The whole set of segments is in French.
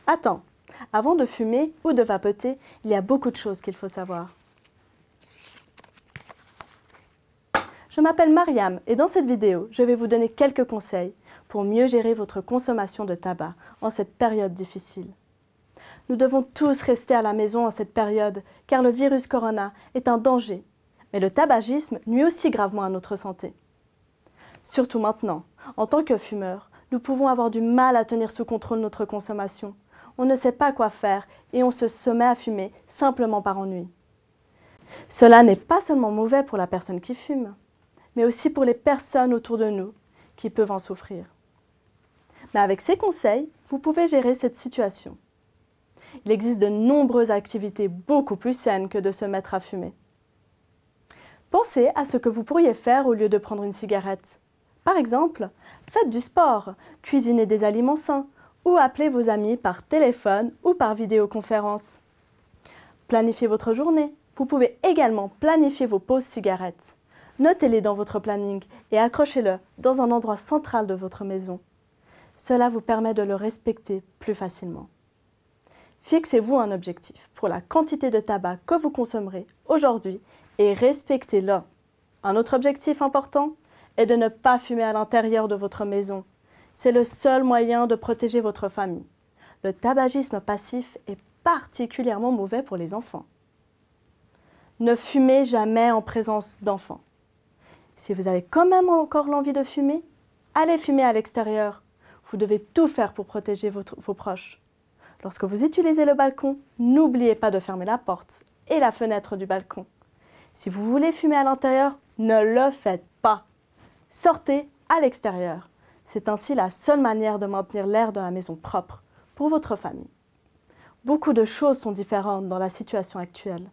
Attends, avant de fumer ou de vapoter, il y a beaucoup de choses qu'il faut savoir. Je m'appelle Mariam et dans cette vidéo, je vais vous donner quelques conseils pour mieux gérer votre consommation de tabac en cette période difficile. Nous devons tous rester à la maison en cette période car le virus corona est un danger, mais le tabagisme nuit aussi gravement à notre santé. Surtout maintenant, en tant que fumeur, nous pouvons avoir du mal à tenir sous contrôle notre consommation. On ne sait pas quoi faire et on se met à fumer simplement par ennui. Cela n'est pas seulement mauvais pour la personne qui fume, mais aussi pour les personnes autour de nous qui peuvent en souffrir. Mais avec ces conseils, vous pouvez gérer cette situation. Il existe de nombreuses activités beaucoup plus saines que de se mettre à fumer. Pensez à ce que vous pourriez faire au lieu de prendre une cigarette. Par exemple, faites du sport, cuisinez des aliments sains ou appelez vos amis par téléphone ou par vidéoconférence. Planifiez votre journée. Vous pouvez également planifier vos pauses cigarettes. Notez-les dans votre planning et accrochez-le dans un endroit central de votre maison. Cela vous permet de le respecter plus facilement. Fixez-vous un objectif pour la quantité de tabac que vous consommerez aujourd'hui et respectez-le. Un autre objectif important est de ne pas fumer à l'intérieur de votre maison. C'est le seul moyen de protéger votre famille. Le tabagisme passif est particulièrement mauvais pour les enfants. Ne fumez jamais en présence d'enfants. Si vous avez quand même encore l'envie de fumer, allez fumer à l'extérieur. Vous devez tout faire pour protéger vos proches. Lorsque vous utilisez le balcon, n'oubliez pas de fermer la porte et la fenêtre du balcon. Si vous voulez fumer à l'intérieur, ne le faites pas. Sortez à l'extérieur. C'est ainsi la seule manière de maintenir l'air de la maison propre pour votre famille. Beaucoup de choses sont différentes dans la situation actuelle.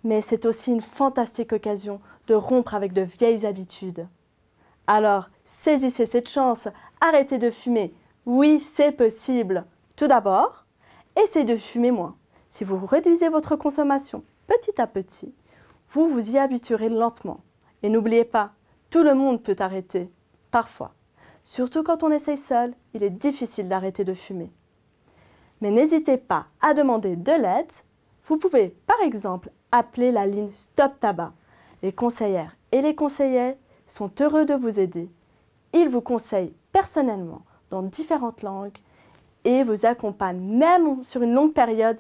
Mais c'est aussi une fantastique occasion de rompre avec de vieilles habitudes. Alors, saisissez cette chance, arrêtez de fumer. Oui, c'est possible. Tout d'abord, essayez de fumer moins. Si vous réduisez votre consommation petit à petit, vous vous y habituerez lentement. Et n'oubliez pas, tout le monde peut arrêter, parfois. Surtout quand on essaye seul, il est difficile d'arrêter de fumer. Mais n'hésitez pas à demander de l'aide. Vous pouvez, par exemple, appeler la ligne Stop Tabac. Les conseillères et les conseillers sont heureux de vous aider. Ils vous conseillent personnellement dans différentes langues et vous accompagnent même sur une longue période.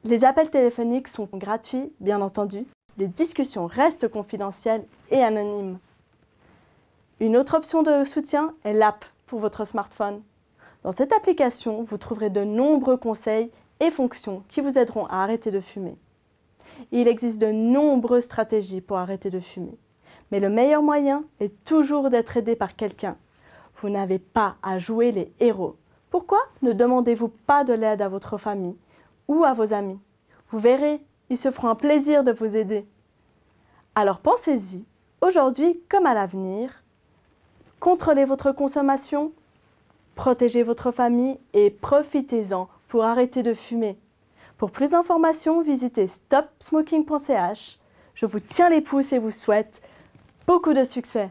Les appels téléphoniques sont gratuits, bien entendu. Les discussions restent confidentielles et anonymes. Une autre option de soutien est l'app pour votre smartphone. Dans cette application, vous trouverez de nombreux conseils et fonctions qui vous aideront à arrêter de fumer. Il existe de nombreuses stratégies pour arrêter de fumer. Mais le meilleur moyen est toujours d'être aidé par quelqu'un. Vous n'avez pas à jouer les héros. Pourquoi ne demandez-vous pas de l'aide à votre famille ou à vos amis? Vous verrez, ils se feront un plaisir de vous aider. Alors pensez-y, aujourd'hui comme à l'avenir, contrôlez votre consommation, protégez votre famille et profitez-en pour arrêter de fumer. Pour plus d'informations, visitez stopsmoking.ch. Je vous tiens les pouces et vous souhaite beaucoup de succès.